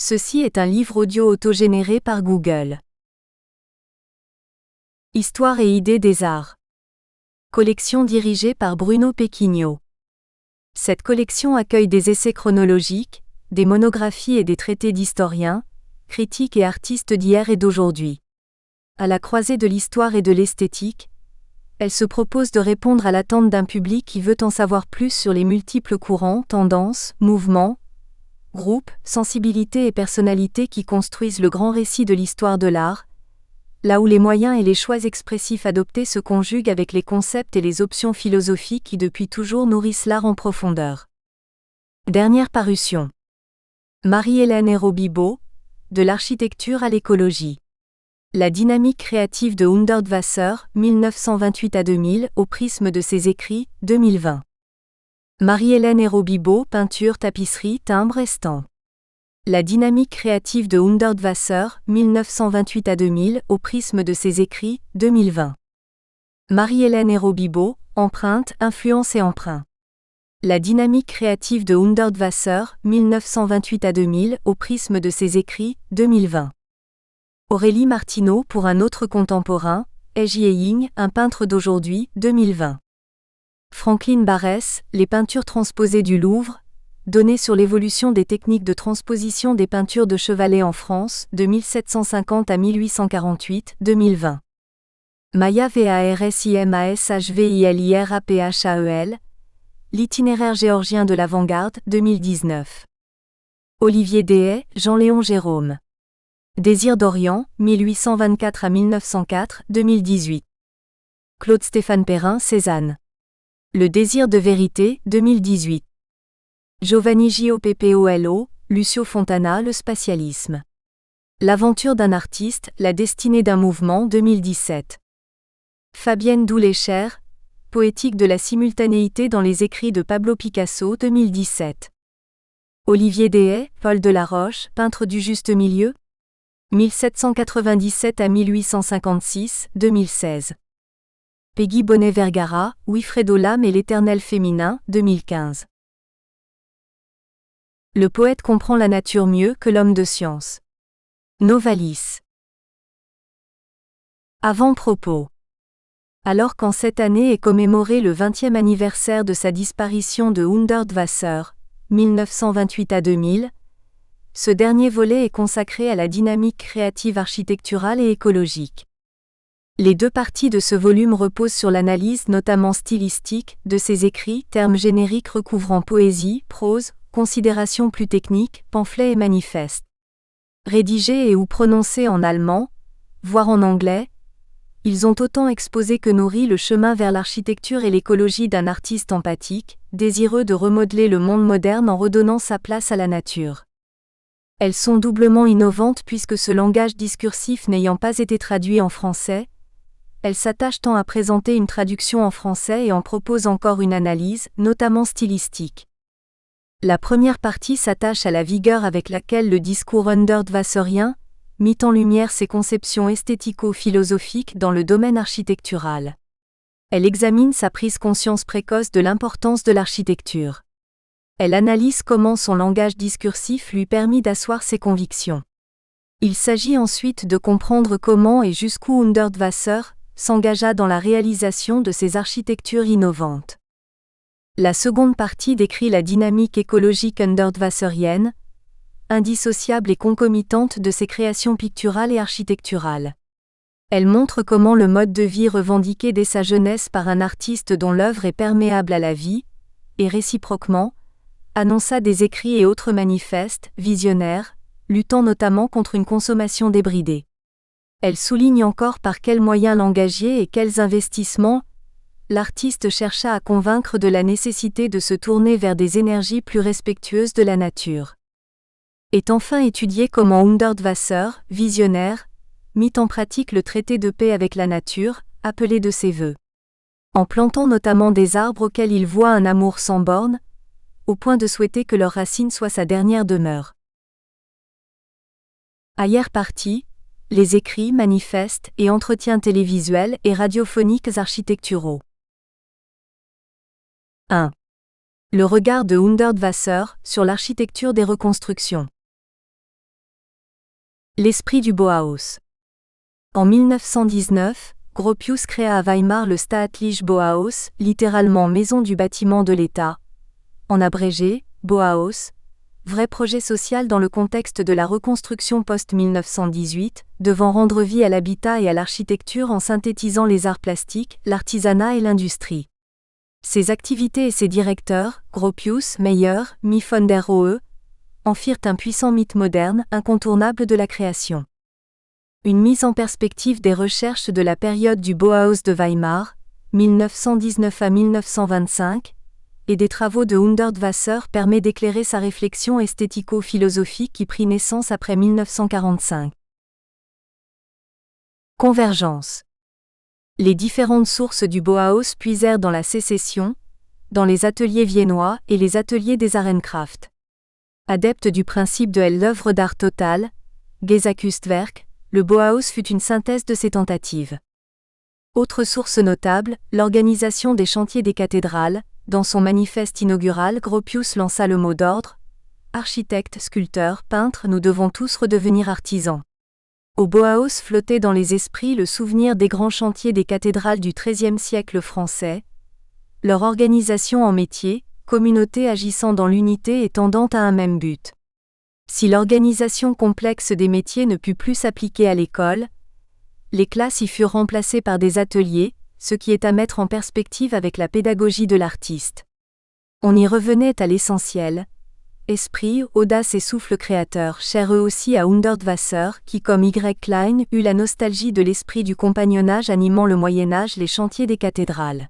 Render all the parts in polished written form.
Ceci est un livre audio autogénéré par Google. Histoire et idées des arts. Collection dirigée par Bruno Pequigno. Cette collection accueille des essais chronologiques, des monographies et des traités d'historiens, critiques et artistes d'hier et d'aujourd'hui. À la croisée de l'histoire et de l'esthétique, elle se propose de répondre à l'attente d'un public qui veut en savoir plus sur les multiples courants, tendances, mouvements, groupes, sensibilités et personnalités qui construisent le grand récit de l'histoire de l'art, là où les moyens et les choix expressifs adoptés se conjuguent avec les concepts et les options philosophiques qui depuis toujours nourrissent l'art en profondeur. Dernière parution. Marie-Hélène Hérault-Bibeau, De l'architecture à l'écologie. La dynamique créative de Hundertwasser, 1928 à 2000, au prisme de ses écrits, 2020. Marie-Hélène Hérault-Bibeau, peinture, tapisserie, timbre, estampes. La dynamique créative de Hundertwasser, 1928 à 2000, au prisme de ses écrits, 2020. Marie-Hélène Hérault-Bibeau, empreinte, influence et emprunt. La dynamique créative de Hundertwasser, 1928 à 2000, au prisme de ses écrits, 2020. Aurélie Martineau pour un autre contemporain, Jie Ying, un peintre d'aujourd'hui, 2020. Franklin Barès, Les peintures transposées du Louvre, données sur l'évolution des techniques de transposition des peintures de Chevalet en France, de 1750 à 1848, 2020. Maya Varsimashviliraphael, L'itinéraire géorgien de l'avant-garde, 2019. Olivier Dehaye, Jean-Léon Gérôme. Désir d'Orient, 1824 à 1904, 2018. Claude-Stéphane Perrin, Cézanne. Le désir de vérité, 2018. Giovanni Gioppolo, Lucio Fontana, Le spatialisme. L'aventure d'un artiste, la destinée d'un mouvement, 2017. Fabienne Doulé-Cher, Poétique de la simultanéité dans les écrits de Pablo Picasso, 2017. Olivier Dehaye, Paul Delaroche, peintre du juste milieu, 1797 à 1856, 2016. Peggy Bonnet-Vergara, Wilfredo L'âme et l'éternel féminin, 2015. Le poète comprend la nature mieux que l'homme de science. Novalis. Avant-propos. Alors qu'en cette année est commémoré le 20e anniversaire de sa disparition de Hundertwasser, 1928 à 2000, ce dernier volet est consacré à la dynamique créative architecturale et écologique. Les deux parties de ce volume reposent sur l'analyse notamment stylistique de ses écrits, termes génériques recouvrant poésie, prose, considérations plus techniques, pamphlets et manifestes. Rédigés et ou prononcés en allemand, voire en anglais, ils ont autant exposé que nourri le chemin vers l'architecture et l'écologie d'un artiste empathique, désireux de remodeler le monde moderne en redonnant sa place à la nature. Elles sont doublement innovantes puisque ce langage discursif n'ayant pas été traduit en français, elles s'attachent tant à présenter une traduction en français et en proposent encore une analyse, notamment stylistique. La première partie s'attache à la vigueur avec laquelle le discours hundertwasserien mit en lumière ses conceptions esthético-philosophiques dans le domaine architectural. Elle examine sa prise conscience précoce de l'importance de l'architecture. Elle analyse comment son langage discursif lui permit d'asseoir ses convictions. Il s'agit ensuite de comprendre comment et jusqu'où Hundertwasser s'engagea dans la réalisation de ces architectures innovantes. La seconde partie décrit la dynamique écologique hundertwasserienne, indissociable et concomitante de ses créations picturales et architecturales. Elle montre comment le mode de vie revendiqué dès sa jeunesse par un artiste dont l'œuvre est perméable à la vie, et réciproquement, annonça des écrits et autres manifestes, visionnaires, luttant notamment contre une consommation débridée. Elle souligne encore par quels moyens l'engager et quels investissements l'artiste chercha à convaincre de la nécessité de se tourner vers des énergies plus respectueuses de la nature. Est enfin étudié comment Hundertwasser, visionnaire, mit en pratique le traité de paix avec la nature, appelé de ses vœux. En plantant notamment des arbres auxquels il voit un amour sans bornes, au point de souhaiter que leur racine soit sa dernière demeure. Arrière partie, les écrits, manifestes et entretiens télévisuels et radiophoniques architecturaux. 1. Le regard de Hundertwasser sur l'architecture des reconstructions. L'esprit du Bauhaus. En 1919, Gropius créa à Weimar le Staatliche Bauhaus, littéralement Maison du bâtiment de l'État. En abrégé, Bauhaus, vrai projet social dans le contexte de la reconstruction post-1918, devant rendre vie à l'habitat et à l'architecture en synthétisant les arts plastiques, l'artisanat et l'industrie. Ses activités et ses directeurs, Gropius, Meyer, Mies von der Rohe, en firent un puissant mythe moderne, incontournable de la création. Une mise en perspective des recherches de la période du Bauhaus de Weimar, 1919 à 1925, et des travaux de Hundertwasser permet d'éclairer sa réflexion esthético-philosophique qui prit naissance après 1945. Convergence. Les différentes sources du Bauhaus puisèrent dans la Sécession, dans les ateliers viennois et les ateliers des Arenkraft. Adepte du principe de l'œuvre d'art totale, Gesamtkunstwerk, le Bauhaus fut une synthèse de ces tentatives. Autre source notable, l'organisation des chantiers des cathédrales. Dans son manifeste inaugural, Gropius lança le mot d'ordre « Architectes, sculpteurs, peintres, nous devons tous redevenir artisans ». Au Bauhaus flottait dans les esprits le souvenir des grands chantiers des cathédrales du XIIIe siècle français, leur organisation en métier, communauté agissant dans l'unité et tendant à un même but. Si l'organisation complexe des métiers ne put plus s'appliquer à l'école, les classes y furent remplacées par des ateliers, ce qui est à mettre en perspective avec la pédagogie de l'artiste. On y revenait à l'essentiel, esprit, audace et souffle créateur, chers eux aussi à Hundertwasser, qui comme Y. Klein eut la nostalgie de l'esprit du compagnonnage animant le Moyen-Âge les chantiers des cathédrales.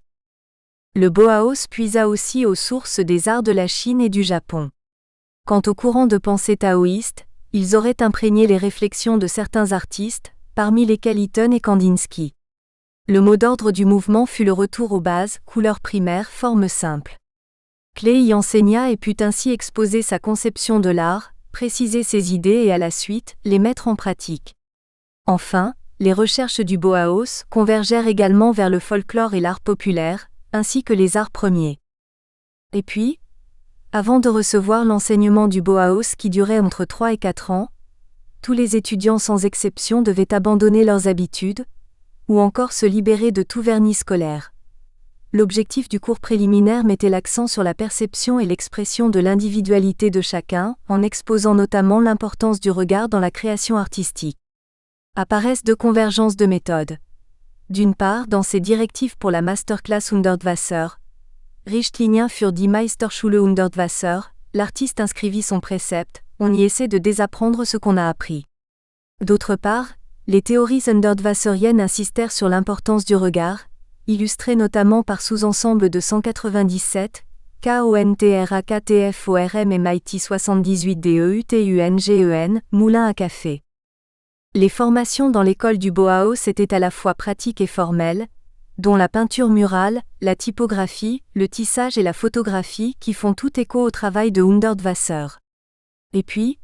Le Bauhaus puisa aussi aux sources des arts de la Chine et du Japon. Quant au courant de pensée taoïste, ils auraient imprégné les réflexions de certains artistes, parmi lesquels Eaton et Kandinsky. Le mot d'ordre du mouvement fut le retour aux bases, couleurs primaires, formes simples. Klee y enseigna et put ainsi exposer sa conception de l'art, préciser ses idées et à la suite, les mettre en pratique. Enfin, les recherches du Bauhaus convergèrent également vers le folklore et l'art populaire, ainsi que les arts premiers. Et puis, avant de recevoir l'enseignement du Bauhaus qui durait entre 3 et 4 ans, tous les étudiants sans exception devaient abandonner leurs habitudes, ou encore se libérer de tout vernis scolaire. L'objectif du cours préliminaire mettait l'accent sur la perception et l'expression de l'individualité de chacun, en exposant notamment l'importance du regard dans la création artistique. Apparaissent deux convergences de méthodes. D'une part, dans ses directives pour la masterclass Hundertwasser, Richtlinien für die Meisterschule Hundertwasser, l'artiste inscrivit son précepte, on y essaie de désapprendre ce qu'on a appris. D'autre part, les théories hundertwasseriennes insistèrent sur l'importance du regard, illustrées notamment par sous-ensemble de 197, KONTRAKTFORM MIT 78 DEUTUNGEN, Moulin à café. Les formations dans l'école du Bauhaus étaient à la fois pratiques et formelles, dont la peinture murale, la typographie, le tissage et la photographie qui font tout écho au travail de Hundertwasser. Et puis,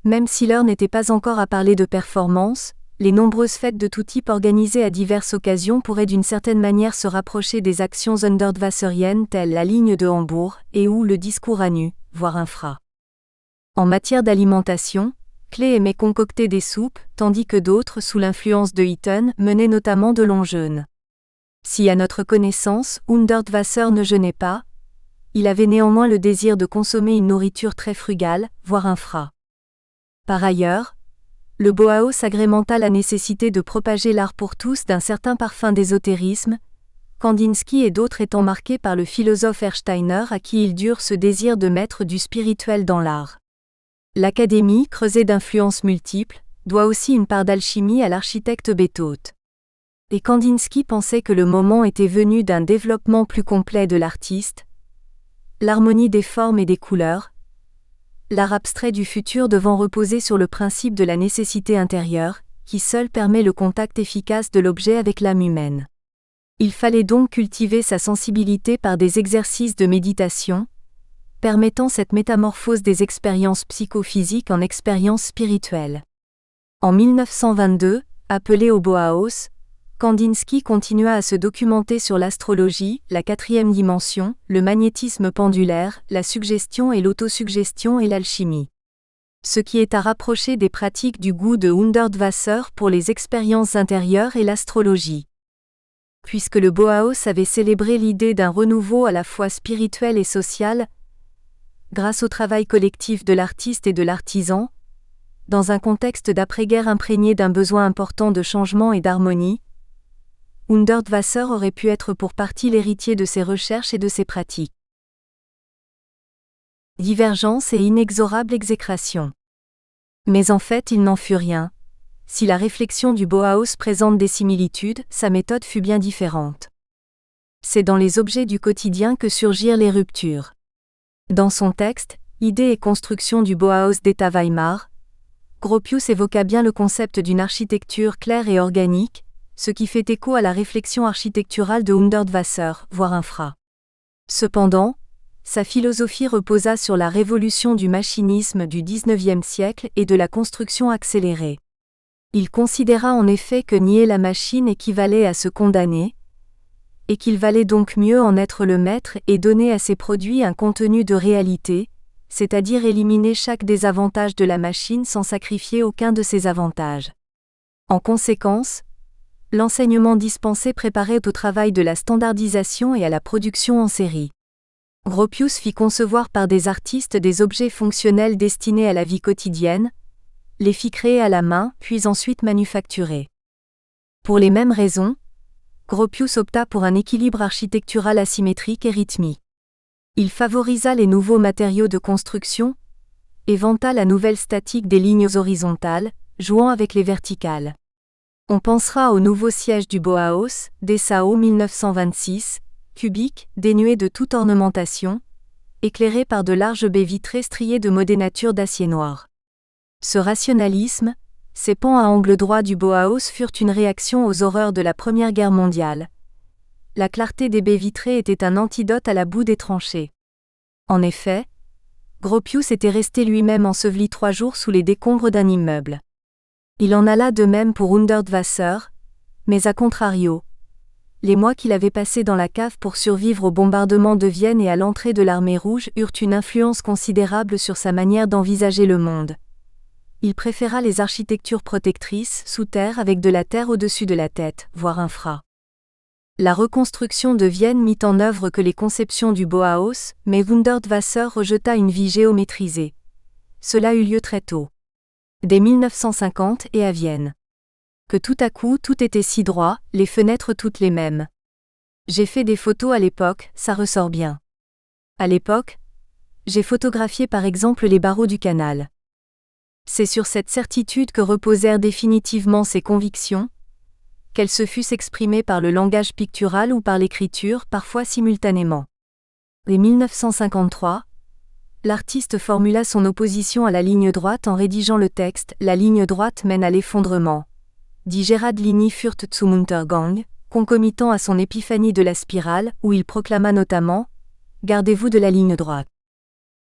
même si l'heure n'était pas encore à parler de performance, les nombreuses fêtes de tout type organisées à diverses occasions pourraient d'une certaine manière se rapprocher des actions hundertwasseriennes telles la ligne de Hambourg et ou le discours à nu, voire infra. En matière d'alimentation, Klee aimait concocter des soupes, tandis que d'autres, sous l'influence de Eaton, menaient notamment de longs jeûnes. Si à notre connaissance, Hundertwasser ne jeûnait pas, il avait néanmoins le désir de consommer une nourriture très frugale, voire infra. Par ailleurs, le Bauhaus agrémenta la nécessité de propager l'art pour tous d'un certain parfum d'ésotérisme, Kandinsky et d'autres étant marqués par le philosophe Ersteiner à qui ils durent ce désir de mettre du spirituel dans l'art. L'Académie, creusée d'influences multiples, doit aussi une part d'alchimie à l'architecte Beethoven. Et Kandinsky pensait que le moment était venu d'un développement plus complet de l'artiste, l'harmonie des formes et des couleurs, l'art abstrait du futur devant reposer sur le principe de la nécessité intérieure, qui seul permet le contact efficace de l'objet avec l'âme humaine. Il fallait donc cultiver sa sensibilité par des exercices de méditation, permettant cette métamorphose des expériences psychophysiques en expériences spirituelles. En 1922, appelé au Bauhaus, Kandinsky continua à se documenter sur l'astrologie, la quatrième dimension, le magnétisme pendulaire, la suggestion et l'autosuggestion et l'alchimie. Ce qui est à rapprocher des pratiques du goût de Hundertwasser pour les expériences intérieures et l'astrologie. Puisque le Bauhaus avait célébré l'idée d'un renouveau à la fois spirituel et social, grâce au travail collectif de l'artiste et de l'artisan, dans un contexte d'après-guerre imprégné d'un besoin important de changement et d'harmonie, Hundertwasser aurait pu être pour partie l'héritier de ses recherches et de ses pratiques. Divergence et inexorable exécration. Mais en fait il n'en fut rien. Si la réflexion du Bauhaus présente des similitudes, sa méthode fut bien différente. C'est dans les objets du quotidien que surgirent les ruptures. Dans son texte, Idées et construction du Bauhaus d'État Weimar, Gropius évoqua bien le concept d'une architecture claire et organique, ce qui fait écho à la réflexion architecturale de Hundertwasser, voire infra. Cependant, sa philosophie reposa sur la révolution du machinisme du XIXe siècle et de la construction accélérée. Il considéra en effet que nier la machine équivalait à se condamner, et qu'il valait donc mieux en être le maître et donner à ses produits un contenu de réalité, c'est-à-dire éliminer chaque désavantage de la machine sans sacrifier aucun de ses avantages. En conséquence, l'enseignement dispensé préparait au travail de la standardisation et à la production en série. Gropius fit concevoir par des artistes des objets fonctionnels destinés à la vie quotidienne, les fit créer à la main, puis ensuite manufacturer. Pour les mêmes raisons, Gropius opta pour un équilibre architectural asymétrique et rythmique. Il favorisa les nouveaux matériaux de construction et vanta la nouvelle statique des lignes horizontales, jouant avec les verticales. On pensera au nouveau siège du Bauhaus, Dessau 1926, cubique, dénué de toute ornementation, éclairé par de larges baies vitrées striées de modénatures d'acier noir. Ce rationalisme, ces pans à angle droit du Bauhaus furent une réaction aux horreurs de la Première Guerre mondiale. La clarté des baies vitrées était un antidote à la boue des tranchées. En effet, Gropius était resté lui-même enseveli 3 jours sous les décombres d'un immeuble. Il en alla de même pour Hundertwasser, mais à contrario, les mois qu'il avait passés dans la cave pour survivre au bombardement de Vienne et à l'entrée de l'armée rouge eurent une influence considérable sur sa manière d'envisager le monde. Il préféra les architectures protectrices, sous terre avec de la terre au-dessus de la tête, voire infra. La reconstruction de Vienne mit en œuvre que les conceptions du Bauhaus, mais Hundertwasser rejeta une vie géométrisée. Cela eut lieu très tôt. Dès 1950 et à Vienne. Que tout à coup tout était si droit, les fenêtres toutes les mêmes. J'ai fait des photos à l'époque, ça ressort bien. À l'époque, j'ai photographié par exemple les barreaux du canal. C'est sur cette certitude que reposèrent définitivement ses convictions, qu'elles se fussent exprimées par le langage pictural ou par l'écriture, parfois simultanément. Dès 1953, l'artiste formula son opposition à la ligne droite en rédigeant le texte « La ligne droite mène à l'effondrement », dit Gerhard Linie führt zum Untergang, concomitant à son épiphanie de la spirale, où il proclama notamment « Gardez-vous de la ligne droite ».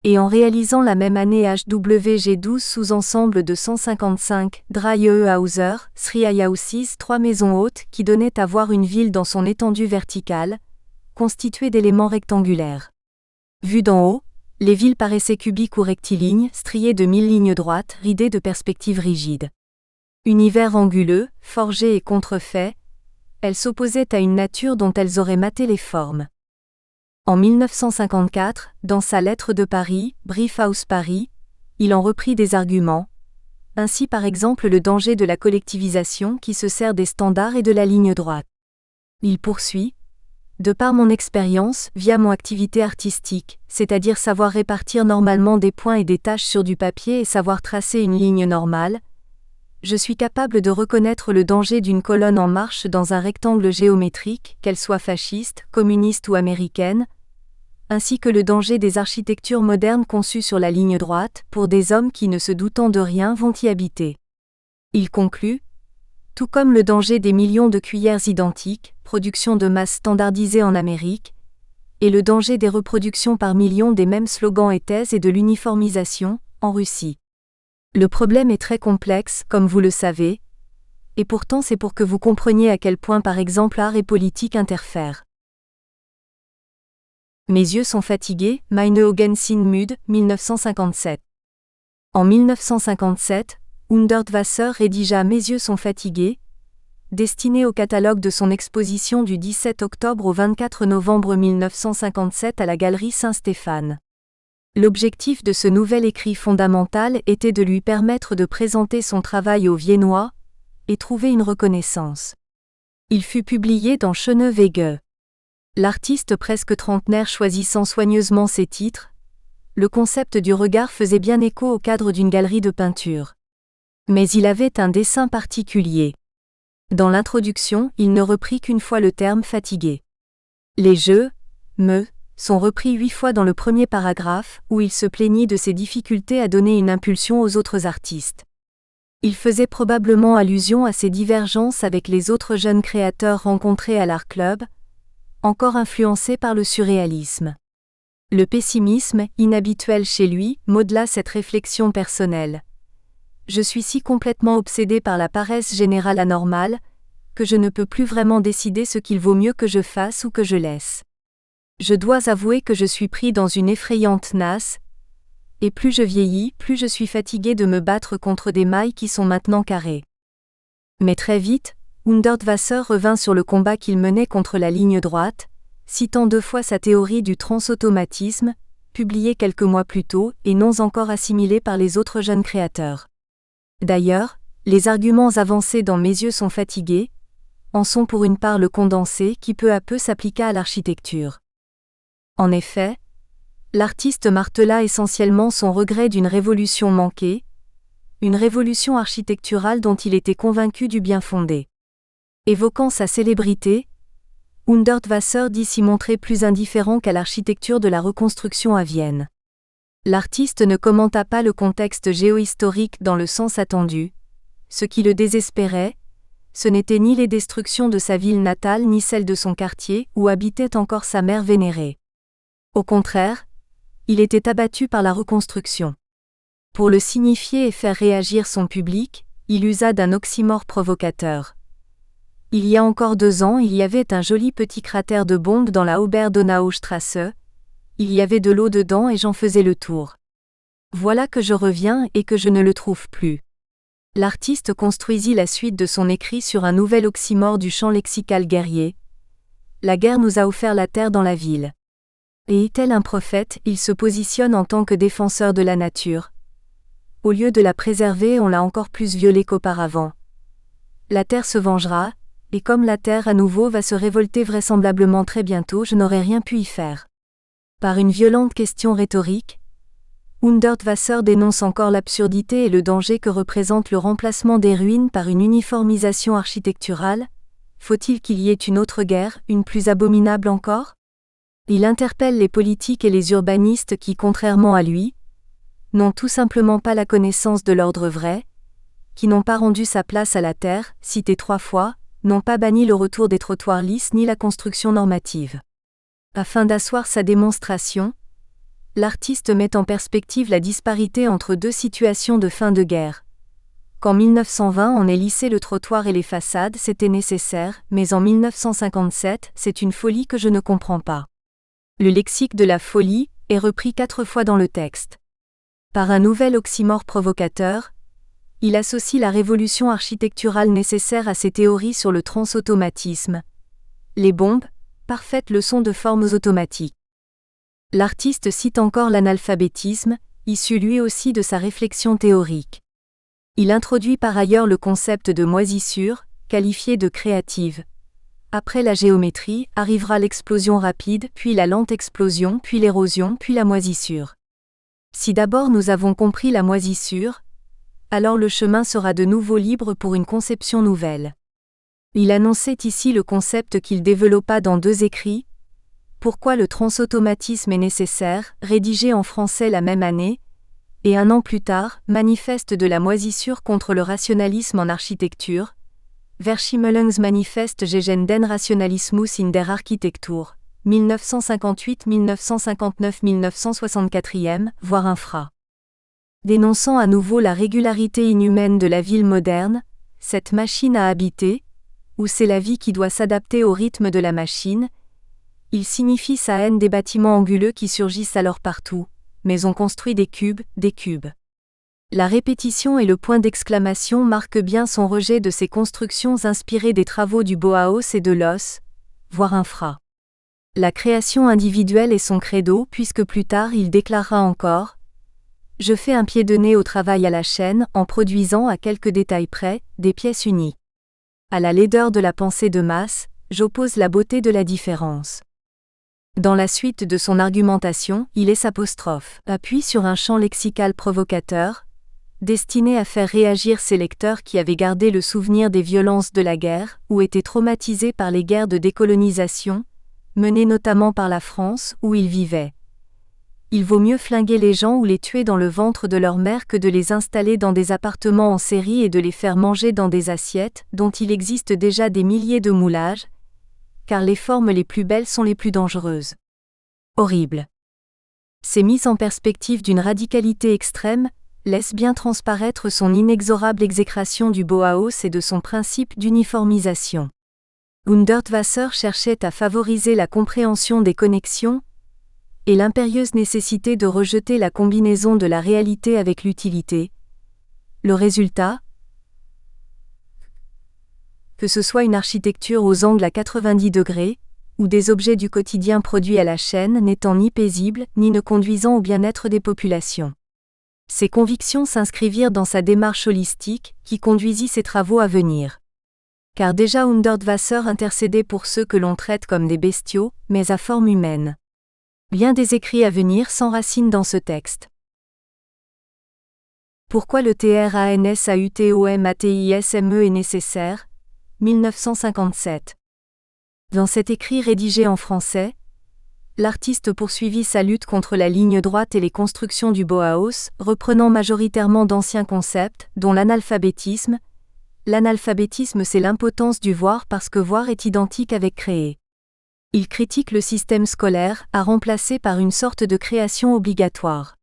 Et en réalisant la même année HWG 12 sous-ensemble de 155, Dreieauhäuser, Sriayausis, 3 maisons hautes qui donnaient à voir une ville dans son étendue verticale, constituée d'éléments rectangulaires. Vues d'en haut, les villes paraissaient cubiques ou rectilignes, striées de 1000 lignes droites, ridées de perspectives rigides. Univers anguleux, forgés et contrefaits, elles s'opposaient à une nature dont elles auraient maté les formes. En 1954, dans sa lettre de Paris, Brief aus Paris, il en reprit des arguments, ainsi par exemple le danger de la collectivisation qui se sert des standards et de la ligne droite. Il poursuit, de par mon expérience, via mon activité artistique, c'est-à-dire savoir répartir normalement des points et des taches sur du papier et savoir tracer une ligne normale, je suis capable de reconnaître le danger d'une colonne en marche dans un rectangle géométrique, qu'elle soit fasciste, communiste ou américaine, ainsi que le danger des architectures modernes conçues sur la ligne droite, pour des hommes qui ne se doutant de rien vont y habiter. Il conclut, tout comme le danger des millions de cuillères identiques, production de masse standardisée en Amérique, et le danger des reproductions par millions des mêmes slogans et thèses et de l'uniformisation, en Russie. Le problème est très complexe, comme vous le savez, et pourtant c'est pour que vous compreniez à quel point par exemple art et politique interfèrent. Mes yeux sont fatigués, Meine Augen sind müde, 1957. En 1957, Hundertwasser rédigea Mes yeux sont fatigués, destiné au catalogue de son exposition du 17 octobre au 24 novembre 1957 à la Galerie Saint-Stéphane. L'objectif de ce nouvel écrit fondamental était de lui permettre de présenter son travail aux Viennois et trouver une reconnaissance. Il fut publié dans Schöne Wege. L'artiste presque trentenaire choisissant soigneusement ses titres, le concept du regard faisait bien écho au cadre d'une galerie de peinture. Mais il avait un dessin particulier. Dans l'introduction, il ne reprit qu'une fois le terme fatigué. Les jeux, sont repris 8 fois dans le premier paragraphe, où il se plaignit de ses difficultés à donner une impulsion aux autres artistes. Il faisait probablement allusion à ses divergences avec les autres jeunes créateurs rencontrés à l'Art Club, encore influencés par le surréalisme. Le pessimisme, inhabituel chez lui, modela cette réflexion personnelle. Je suis si complètement obsédé par la paresse générale anormale, que je ne peux plus vraiment décider ce qu'il vaut mieux que je fasse ou que je laisse. Je dois avouer que je suis pris dans une effrayante nasse, et plus je vieillis, plus je suis fatigué de me battre contre des mailles qui sont maintenant carrées. Mais très vite, Hundertwasser revint sur le combat qu'il menait contre la ligne droite, citant 2 fois sa théorie du transautomatisme, publiée quelques mois plus tôt et non encore assimilée par les autres jeunes créateurs. D'ailleurs, les arguments avancés dans Mes yeux sont fatigués en sont pour une part le condensé qui peu à peu s'appliqua à l'architecture. En effet, l'artiste martela essentiellement son regret d'une révolution manquée, une révolution architecturale dont il était convaincu du bien fondé. Évoquant sa célébrité, Hundertwasser dit s'y montrer plus indifférent qu'à l'architecture de la reconstruction à Vienne. L'artiste ne commenta pas le contexte géohistorique dans le sens attendu. Ce qui le désespérait, ce n'était ni les destructions de sa ville natale ni celles de son quartier où habitait encore sa mère vénérée. Au contraire, il était abattu par la reconstruction. Pour le signifier et faire réagir son public, il usa d'un oxymore provocateur. Il y a encore 2 ans, il y avait un joli petit cratère de bombe dans la Oberdonaustrasse. Il y avait de l'eau dedans et j'en faisais le tour. Voilà que je reviens et que je ne le trouve plus. L'artiste construisit la suite de son écrit sur un nouvel oxymore du champ lexical guerrier. La guerre nous a offert la terre dans la ville. Et tel un prophète, il se positionne en tant que défenseur de la nature. Au lieu de la préserver, on l'a encore plus violée qu'auparavant. La terre se vengera, et comme la terre à nouveau va se révolter vraisemblablement très bientôt, je n'aurai rien pu y faire. Par une violente question rhétorique, Hundertwasser dénonce encore l'absurdité et le danger que représente le remplacement des ruines par une uniformisation architecturale. Faut-il qu'il y ait une autre guerre, une plus abominable encore ? Il interpelle les politiques et les urbanistes qui, contrairement à lui, n'ont tout simplement pas la connaissance de l'ordre vrai, qui n'ont pas rendu sa place à la terre, cité 3 fois, n'ont pas banni le retour des trottoirs lisses ni la construction normative. Afin d'asseoir sa démonstration, l'artiste met en perspective la disparité entre 2 situations de fin de guerre. Qu'en 1920 on ait lissé le trottoir et les façades, c'était nécessaire, mais en 1957, c'est une folie que je ne comprends pas. Le lexique de la folie est repris 4 fois dans le texte. Par un nouvel oxymore provocateur, il associe la révolution architecturale nécessaire à ses théories sur le transautomatisme. Les bombes, parfaite leçon de formes automatiques. L'artiste cite encore l'analphabétisme, issu lui aussi de sa réflexion théorique. Il introduit par ailleurs le concept de moisissure, qualifié de créative. Après la géométrie, arrivera l'explosion rapide, puis la lente explosion, puis l'érosion, puis la moisissure. Si d'abord nous avons compris la moisissure, alors le chemin sera de nouveau libre pour une conception nouvelle. Il annonçait ici le concept qu'il développa dans 2 écrits, Pourquoi le transautomatisme est nécessaire, rédigé en français la même année, et 1 an plus tard, Manifeste de la moisissure contre le rationalisme en architecture, Verschimmelungs Manifest gegen den Rationalismus in der Architektur, 1958-1959-1964, voire infra. Dénonçant à nouveau la régularité inhumaine de la ville moderne, cette machine à habiter, où c'est la vie qui doit s'adapter au rythme de la machine, il signifie sa haine des bâtiments anguleux qui surgissent alors partout, mais on construit des cubes. La répétition et le point d'exclamation marquent bien son rejet de ces constructions inspirées des travaux du Bauhaus et de l'os, voire infra. La création individuelle est son credo puisque plus tard il déclarera encore « Je fais un pied de nez au travail à la chaîne en produisant à quelques détails près des pièces unies. À la laideur de la pensée de masse, j'oppose la beauté de la différence. » Dans la suite de son argumentation, il appuie sur un champ lexical provocateur, destiné à faire réagir ses lecteurs qui avaient gardé le souvenir des violences de la guerre ou étaient traumatisés par les guerres de décolonisation, menées notamment par la France où ils vivaient. Il vaut mieux flinguer les gens ou les tuer dans le ventre de leur mère que de les installer dans des appartements en série et de les faire manger dans des assiettes dont il existe déjà des milliers de moulages, car les formes les plus belles sont les plus dangereuses. Horrible. Ces mises en perspective d'une radicalité extrême laissent bien transparaître son inexorable exécration du Bauhaus et de son principe d'uniformisation. Hundertwasser cherchait à favoriser la compréhension des connexions et l'impérieuse nécessité de rejeter la combinaison de la réalité avec l'utilité. Le résultat ? Que ce soit une architecture aux angles à 90 degrés, ou des objets du quotidien produits à la chaîne n'étant ni paisibles ni ne conduisant au bien-être des populations. Ses convictions s'inscrivirent dans sa démarche holistique, qui conduisit ses travaux à venir. Car déjà Hundertwasser intercédait pour ceux que l'on traite comme des bestiaux, mais à forme humaine. Bien des écrits à venir s'enracinent dans ce texte. Pourquoi le transautomatisme est nécessaire ? 1957. Dans cet écrit rédigé en français, l'artiste poursuivit sa lutte contre la ligne droite et les constructions du Bauhaus, reprenant majoritairement d'anciens concepts, dont l'analphabétisme. L'analphabétisme, c'est l'impotence du voir parce que voir est identique avec créer. Il critique le système scolaire, à remplacer par une sorte de création obligatoire.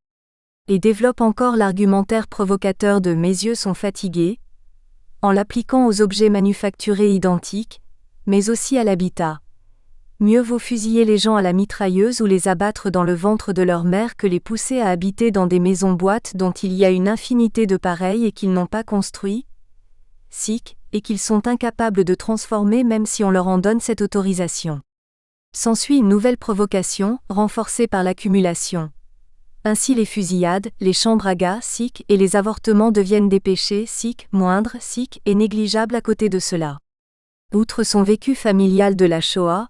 Et développe encore l'argumentaire provocateur de « mes yeux sont fatigués », en l'appliquant aux objets manufacturés identiques, mais aussi à l'habitat. Mieux vaut fusiller les gens à la mitrailleuse ou les abattre dans le ventre de leur mère que les pousser à habiter dans des maisons-boîtes dont il y a une infinité de pareilles et qu'ils n'ont pas construit, et qu'ils sont incapables de transformer même si on leur en donne cette autorisation. S'ensuit une nouvelle provocation, renforcée par l'accumulation. Ainsi les fusillades, les chambres à gaz, et les avortements deviennent des péchés, moindres, et négligeables à côté de cela. Outre son vécu familial de la Shoah,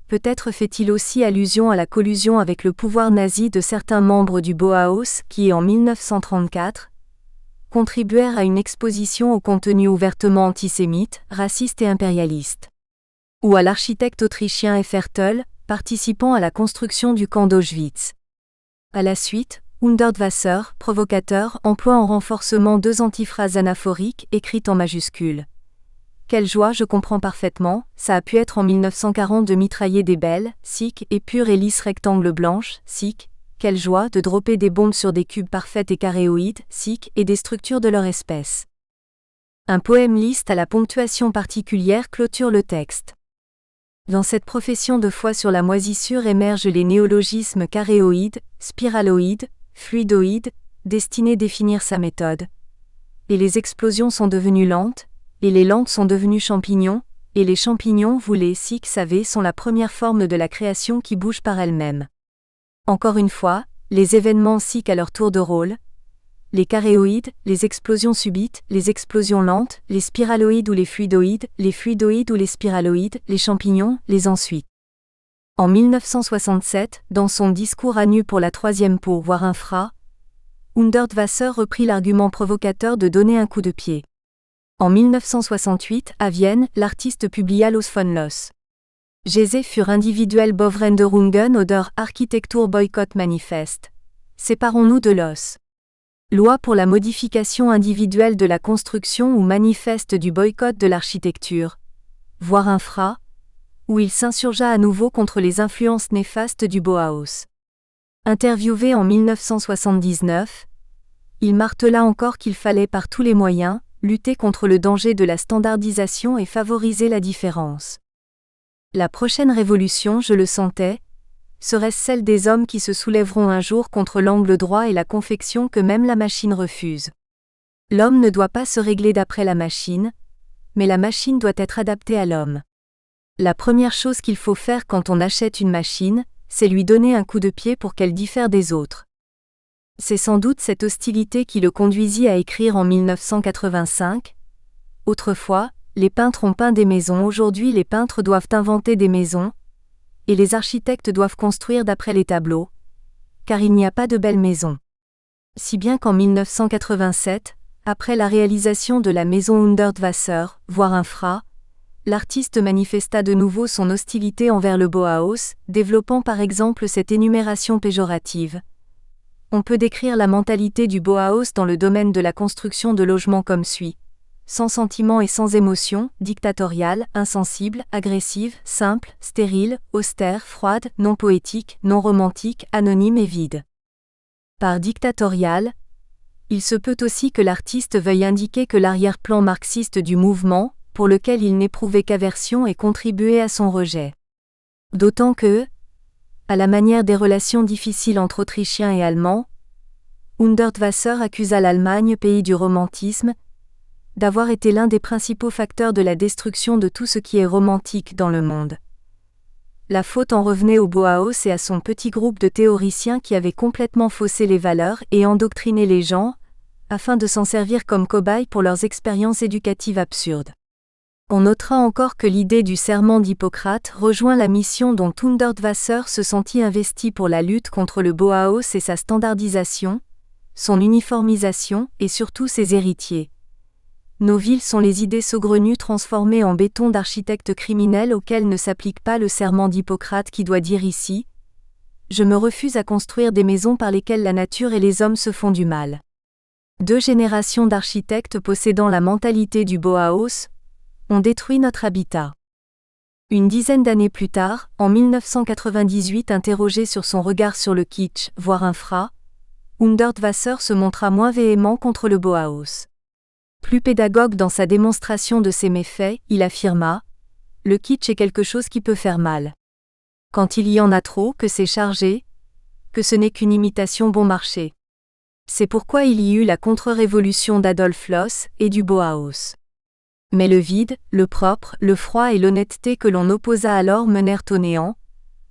peut-être fait-il aussi allusion à la collusion avec le pouvoir nazi de certains membres du Bauhaus qui, en 1934, contribuèrent à une exposition au contenu ouvertement antisémite, raciste et impérialiste. Ou à l'architecte autrichien Effertel, participant à la construction du camp d'Auschwitz. À la suite, Hundertwasser, provocateur, emploie en renforcement deux antiphrases anaphoriques écrites en majuscules. Quelle joie, je comprends parfaitement, ça a pu être en 1940 de mitrailler des belles, et pures et lisses rectangles blanches, quelle joie de dropper des bombes sur des cubes parfaits et caréoïdes, et des structures de leur espèce. Un poème liste à la ponctuation particulière clôture le texte. Dans cette profession de foi sur la moisissure émergent les néologismes caréoïdes, spiraloïdes, fluidoïdes, destinés à définir sa méthode. Et les explosions sont devenues lentes, et les lentes sont devenues champignons, et les champignons, vous les savez, sont la première forme de la création qui bouge par elle-même. Encore une fois, les événements à leur tour de rôle, les caréoïdes, les explosions subites, les explosions lentes, les spiraloïdes ou les fluidoïdes ou les spiraloïdes, les champignons, les ensuite. En 1967, dans son discours à nu pour la troisième peau, voire infra, Hundertwasser reprit l'argument provocateur de donner un coup de pied. En 1968, à Vienne, l'artiste publia Los von Los. Gese für individuelle Bauveränderungen oder Architektur Boycott Manifest. Séparons-nous de l'os. Loi pour la modification individuelle de la construction ou manifeste du boycott de l'architecture, voire infra, où il s'insurgea à nouveau contre les influences néfastes du Bauhaus. Interviewé en 1979, il martela encore qu'il fallait par tous les moyens lutter contre le danger de la standardisation et favoriser la différence. La prochaine révolution, je le sentais, Serait-ce celle des hommes qui se soulèveront un jour contre l'angle droit et la confection que même la machine refuse? L'homme ne doit pas se régler d'après la machine, mais la machine doit être adaptée à l'homme. La première chose qu'il faut faire quand on achète une machine, c'est lui donner un coup de pied pour qu'elle diffère des autres. C'est sans doute cette hostilité qui le conduisit à écrire en 1985 : « Autrefois, les peintres ont peint des maisons, aujourd'hui les peintres doivent inventer des maisons, et les architectes doivent construire d'après les tableaux, car il n'y a pas de belles maisons. » Si bien qu'en 1987, après la réalisation de la maison Hundertwasser, voire Infra, l'artiste manifesta de nouveau son hostilité envers le Bauhaus, développant par exemple cette énumération péjorative. On peut décrire la mentalité du Bauhaus dans le domaine de la construction de logements comme suit: sans sentiment et sans émotion, dictatoriale, insensible, agressive, simple, stérile, austère, froide, non poétique, non romantique, anonyme et vide. Par dictatoriale, il se peut aussi que l'artiste veuille indiquer que l'arrière-plan marxiste du mouvement, pour lequel il n'éprouvait qu'aversion, ait contribué à son rejet. D'autant que, à la manière des relations difficiles entre Autrichiens et Allemands, Hundertwasser accusa l'Allemagne, pays du romantisme, d'avoir été l'un des principaux facteurs de la destruction de tout ce qui est romantique dans le monde. La faute en revenait au Bauhaus et à son petit groupe de théoriciens qui avaient complètement faussé les valeurs et endoctriné les gens, afin de s'en servir comme cobayes pour leurs expériences éducatives absurdes. On notera encore que l'idée du serment d'Hippocrate rejoint la mission dont Hundertwasser se sentit investi pour la lutte contre le Bauhaus et sa standardisation, son uniformisation et surtout ses héritiers. Nos villes sont les idées saugrenues transformées en béton d'architectes criminels auxquels ne s'applique pas le serment d'Hippocrate qui doit dire ici : « Je me refuse à construire des maisons par lesquelles la nature et les hommes se font du mal. » 2 générations d'architectes possédant la mentalité du Bauhaus ont détruit notre habitat. Une dizaine d'années plus tard, en 1998, interrogé sur son regard sur le kitsch, voire infra, Hundertwasser se montra moins véhément contre le Bauhaus. Plus pédagogue dans sa démonstration de ses méfaits, il affirma : « Le kitsch est quelque chose qui peut faire mal. Quand il y en a trop, que c'est chargé, que ce n'est qu'une imitation bon marché. C'est pourquoi il y eut la contre-révolution d'Adolf Loos et du Bauhaus. Mais le vide, le propre, le froid et l'honnêteté que l'on opposa alors menèrent au néant,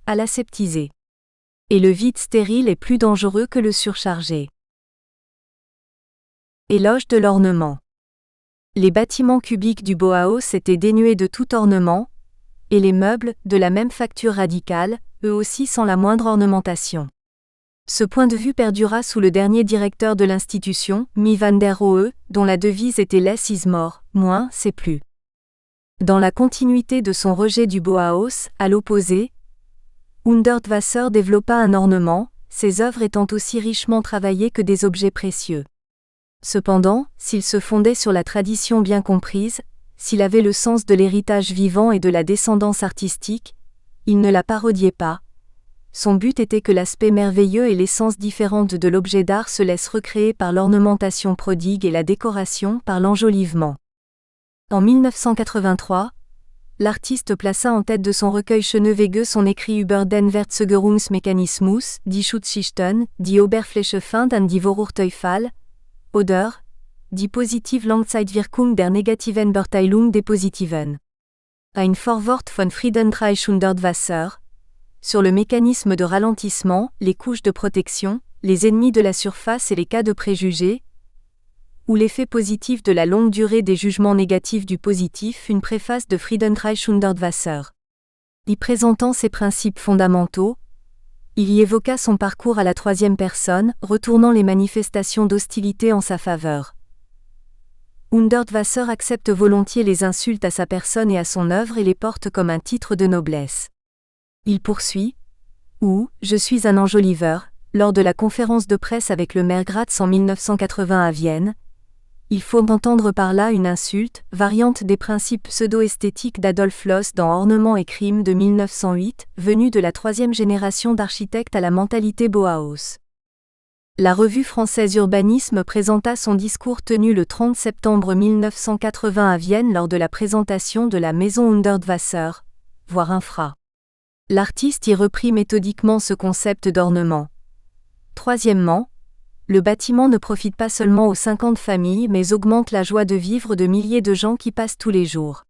à l'aseptiser. Et le vide stérile est plus dangereux que le surchargé. » Éloge de l'ornement. Les bâtiments cubiques du Bauhaus étaient dénués de tout ornement, et les meubles, de la même facture radicale, eux aussi sans la moindre ornementation. Ce point de vue perdura sous le dernier directeur de l'institution, Mies van der Rohe, dont la devise était Less is more, moins, c'est plus. Dans la continuité de son rejet du Bauhaus, à l'opposé, Hundertwasser développa un ornement, ses œuvres étant aussi richement travaillées que des objets précieux. Cependant, s'il se fondait sur la tradition bien comprise, s'il avait le sens de l'héritage vivant et de la descendance artistique, il ne la parodiait pas. Son but était que l'aspect merveilleux et l'essence différente de l'objet d'art se laissent recréer par l'ornementation prodigue et la décoration par l'enjolivement. En 1983, l'artiste plaça en tête de son recueil Schöne son écrit über den Verzögerungsmechanismus, die Schutzschichten, die Oberfläche und die Vorurteilsfall, oder die positive Langzeitwirkung der negativen Beurteilung des Positiven. Ein Vorwort von Friedrich Hundertwasser, sur le mécanisme de ralentissement, les couches de protection, les ennemis de la surface et les cas de préjugés, ou l'effet positif de la longue durée des jugements négatifs du positif, une préface de Friedrich Hundertwasser. Y présentant ses principes fondamentaux, il y évoqua son parcours à la troisième personne, retournant les manifestations d'hostilité en sa faveur. Hundertwasser accepte volontiers les insultes à sa personne et à son œuvre et les porte comme un titre de noblesse. Il poursuit : ou « Je suis un enjoliveur », lors de la conférence de presse avec le maire Gratz en 1980 à Vienne. Il faut entendre par là une insulte, variante des principes pseudo-esthétiques d'Adolf Loos dans Ornement et Crime de 1908, venue de la troisième génération d'architectes à la mentalité Bauhaus. La revue française Urbanisme présenta son discours tenu le 30 septembre 1980 à Vienne lors de la présentation de la maison Hundertwasser, voire Infra. L'artiste y reprit méthodiquement ce concept d'ornement. Troisièmement, le bâtiment ne profite pas seulement aux 50 familles mais augmente la joie de vivre de milliers de gens qui passent tous les jours.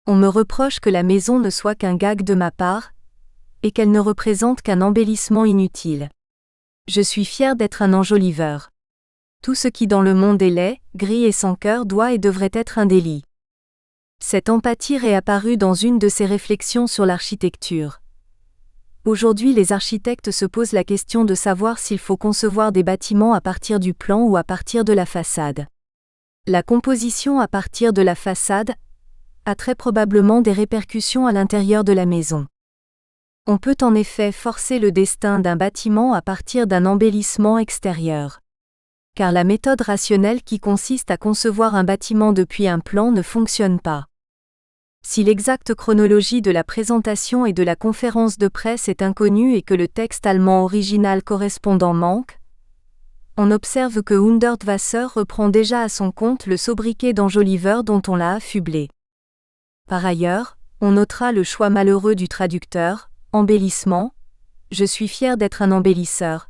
On me reproche que la maison ne soit qu'un gag de ma part, et qu'elle ne représente qu'un embellissement inutile. Je suis fier d'être un enjoliveur. Tout ce qui dans le monde est laid, gris et sans cœur doit et devrait être un délit. Cette empathie réapparut dans une de ses réflexions sur l'architecture. Aujourd'hui, les architectes se posent la question de savoir s'il faut concevoir des bâtiments à partir du plan ou à partir de la façade. La composition à partir de la façade a très probablement des répercussions à l'intérieur de la maison. On peut en effet forcer le destin d'un bâtiment à partir d'un embellissement extérieur. Car la méthode rationnelle qui consiste à concevoir un bâtiment depuis un plan ne fonctionne pas. Si l'exacte chronologie de la présentation et de la conférence de presse est inconnue et que le texte allemand original correspondant manque, on observe que Hundertwasser reprend déjà à son compte le sobriquet d'enjoliveur dont on l'a affublé. Par ailleurs, on notera le choix malheureux du traducteur, embellissement. Je suis fier d'être un embellisseur.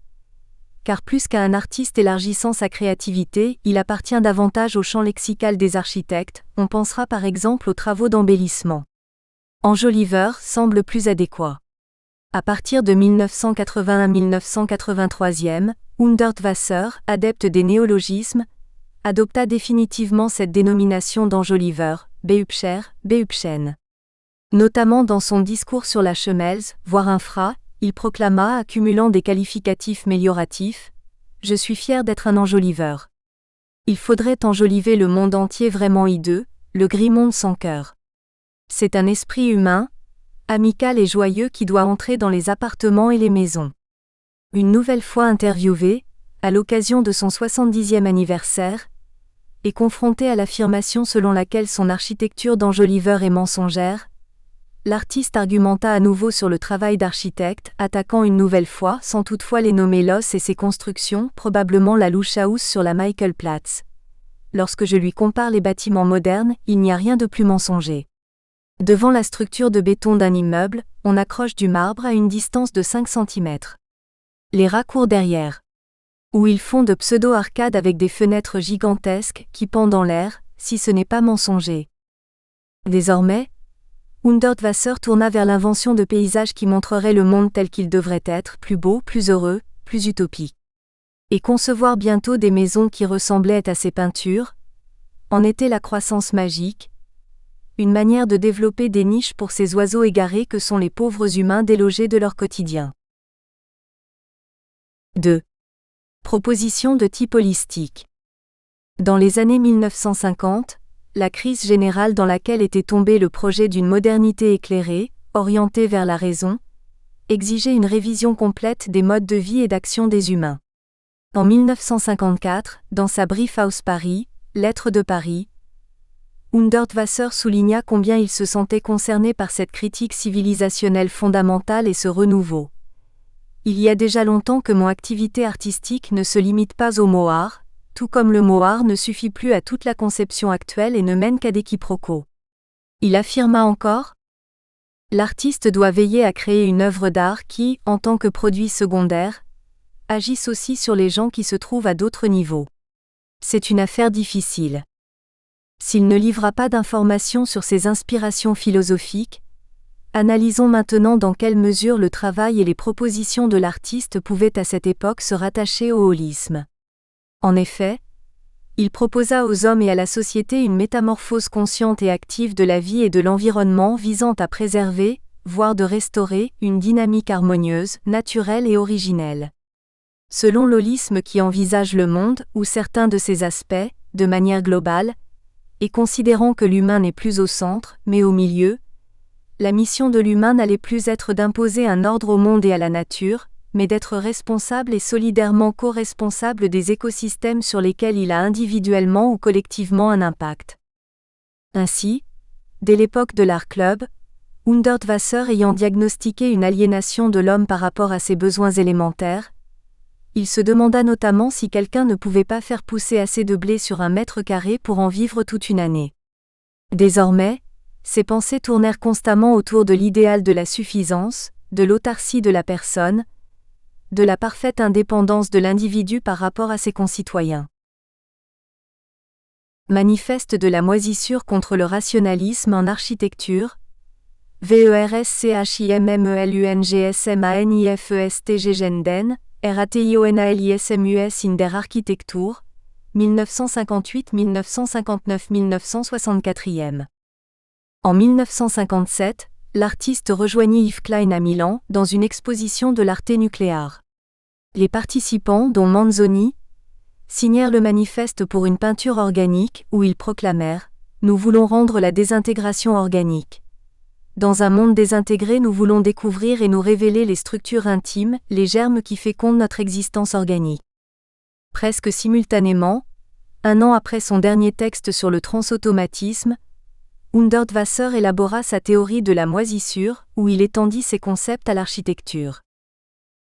Car plus qu'à un artiste élargissant sa créativité, il appartient davantage au champ lexical des architectes, on pensera par exemple aux travaux d'embellissement. Enjoliveur semble plus adéquat. À partir de 1981-1983, Hundertwasser, adepte des néologismes, adopta définitivement cette dénomination d'enjoliveur, Behübscher. Notamment dans son discours sur la Schmelz, voire Infra, il proclama, accumulant des qualificatifs mélioratifs, « Je suis fier d'être un enjoliveur. » Il faudrait enjoliver le monde entier vraiment hideux, le gris monde sans cœur. C'est un esprit humain, amical et joyeux qui doit entrer dans les appartements et les maisons. Une nouvelle fois interviewé, à l'occasion de son 70e anniversaire, et confronté à l'affirmation selon laquelle son architecture d'enjoliveur est mensongère, l'artiste argumenta à nouveau sur le travail d'architecte, attaquant une nouvelle fois, sans toutefois les nommer Loss et ses constructions, probablement la Luschhaus sur la Michaelplatz. Lorsque je lui compare les bâtiments modernes, il n'y a rien de plus mensonger. Devant la structure de béton d'un immeuble, on accroche du marbre à une distance de 5 cm. Les rats courent derrière. Ou ils font de pseudo-arcades avec des fenêtres gigantesques qui pendent dans l'air, si ce n'est pas mensonger. Désormais, Hundertwasser tourna vers l'invention de paysages qui montreraient le monde tel qu'il devrait être, plus beau, plus heureux, plus utopique. Et concevoir bientôt des maisons qui ressemblaient à ses peintures, en était la croissance magique, une manière de développer des niches pour ces oiseaux égarés que sont les pauvres humains délogés de leur quotidien. 2. Proposition de type holistique. Dans les années 1950, la crise générale dans laquelle était tombé le projet d'une modernité éclairée, orientée vers la raison, exigeait une révision complète des modes de vie et d'action des humains. En 1954, dans sa Brief aus Paris, Lettre de Paris, Hundertwasser souligna combien il se sentait concerné par cette critique civilisationnelle fondamentale et ce renouveau. Il y a déjà longtemps que mon activité artistique ne se limite pas au mot art, tout comme le mot art ne suffit plus à toute la conception actuelle et ne mène qu'à des quiproquos. Il affirma encore : l'artiste doit veiller à créer une œuvre d'art qui, en tant que produit secondaire, agisse aussi sur les gens qui se trouvent à d'autres niveaux. C'est une affaire difficile. S'il ne livra pas d'informations sur ses inspirations philosophiques, analysons maintenant dans quelle mesure le travail et les propositions de l'artiste pouvaient à cette époque se rattacher au holisme. En effet, il proposa aux hommes et à la société une métamorphose consciente et active de la vie et de l'environnement visant à préserver, voire de restaurer, une dynamique harmonieuse, naturelle et originelle. Selon l'holisme qui envisage le monde, ou certains de ses aspects, de manière globale, et considérant que l'humain n'est plus au centre, mais au milieu, la mission de l'humain n'allait plus être d'imposer un ordre au monde et à la nature, mais d'être responsable et solidairement co-responsable des écosystèmes sur lesquels il a individuellement ou collectivement un impact. Ainsi, dès l'époque de l'Art Club, Hundertwasser ayant diagnostiqué une aliénation de l'homme par rapport à ses besoins élémentaires, il se demanda notamment si quelqu'un ne pouvait pas faire pousser assez de blé sur 1 mètre carré pour en vivre toute une année. Désormais, Ses pensées tournèrent constamment autour de l'idéal de la suffisance, de l'autarcie de la personne, de la parfaite indépendance de l'individu par rapport à ses concitoyens. Manifeste de la moisissure contre le rationalisme en architecture. VERSCHIMMELUNGSMANIFESTG RATIONALISMUS in der Architektur, 1958-1959-1964. En 1957, l'artiste rejoignit Yves Klein à Milan dans une exposition de l'Arte Nucleare. Les participants, dont Manzoni, signèrent le manifeste pour une peinture organique où ils proclamèrent « Nous voulons rendre la désintégration organique. Dans un monde désintégré, nous voulons découvrir et nous révéler les structures intimes, les germes qui fécondent notre existence organique. » Presque simultanément, un an après son dernier texte sur le transautomatisme, Hundertwasser élabora sa théorie de la moisissure, où il étendit ses concepts à l'architecture.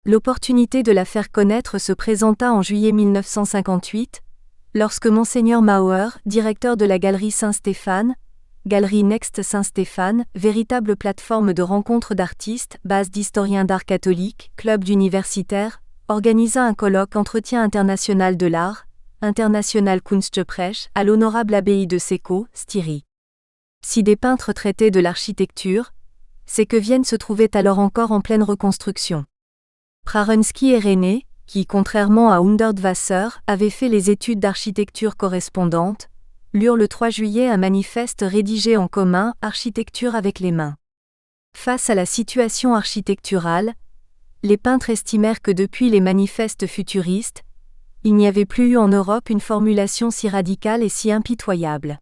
L'opportunité de la faire connaître se présenta en juillet 1958, lorsque Monseigneur Mauer, directeur de la Galerie Saint-Stéphane, Galerie Next Saint-Stéphane, véritable plateforme de rencontres d'artistes, base d'historiens d'art catholique, club d'universitaires, organisa un colloque Entretien international de l'art, International Kunstgespräch, à l'honorable abbaye de Séco, Styrie. Si des peintres traitaient de l'architecture, c'est que Vienne se trouvait alors encore en pleine reconstruction. Prarensky et René, qui, contrairement à Hundertwasser, avaient fait les études d'architecture correspondantes, lurent le 3 juillet un manifeste rédigé en commun, Architecture avec les mains. Face à la situation architecturale, les peintres estimèrent que depuis les manifestes futuristes, il n'y avait plus eu en Europe une formulation si radicale et si impitoyable.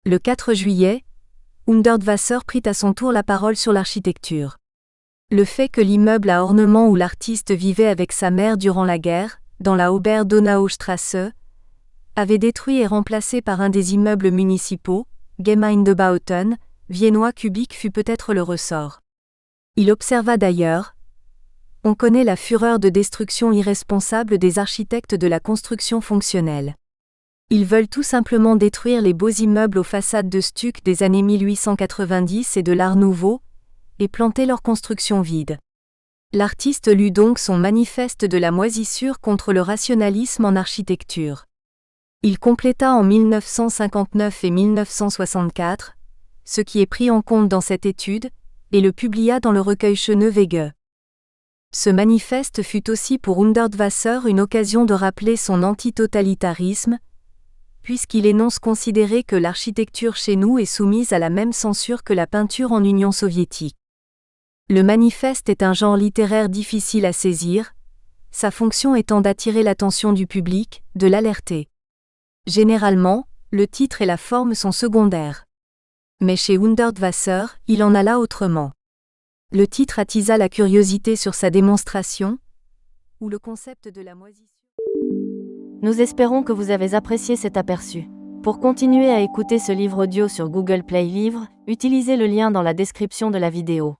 Le 4 juillet, Hundertwasser prit à son tour la parole sur l'architecture. Le fait que l'immeuble à ornement où l'artiste vivait avec sa mère durant la guerre, dans la Ober-Donaustrasse, avait détruit et remplacé par un des immeubles municipaux, Gemeindebauten, viennois cubique fut peut-être le ressort. Il observa d'ailleurs: on connaît la fureur de destruction irresponsable des architectes de la construction fonctionnelle. Ils veulent tout simplement détruire les beaux immeubles aux façades de stuc des années 1890 et de l'Art Nouveau, et planter leur construction vide. L'artiste lut donc son manifeste de la moisissure contre le rationalisme en architecture. Il compléta en 1959 et 1964, ce qui est pris en compte dans cette étude, et le publia dans le recueil Schöne-Wege. Ce manifeste fut aussi pour Hundertwasser une occasion de rappeler son antitotalitarisme, puisqu'il énonce considérer que l'architecture chez nous est soumise à la même censure que la peinture en Union soviétique. Le manifeste est un genre littéraire difficile à saisir, sa fonction étant d'attirer l'attention du public, de l'alerter. Généralement, le titre et la forme sont secondaires. Mais chez Hundertwasser, il en alla autrement. Le titre attisa la curiosité sur sa démonstration, ou le concept de la moisissure. Nous espérons que vous avez apprécié cet aperçu. Pour continuer à écouter ce livre audio sur Google Play Livres, utilisez le lien dans la description de la vidéo.